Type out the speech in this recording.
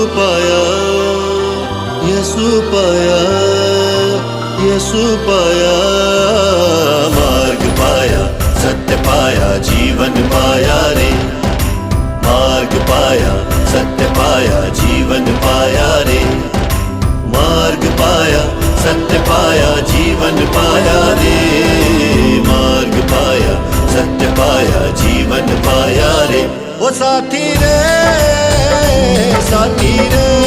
पाया, यसु पाया, यसु पाया। मार्ग पाया, सत्य पाया, जीवन पाया रे। मार्ग पाया, सत्य पाया, जीवन पाया रे। मार्ग पाया, सत्य पाया, जीवन पाया रे। मार्ग पाया, सत्य पाया, जीवन पाया रे। ओ साथी रे, साथी रे।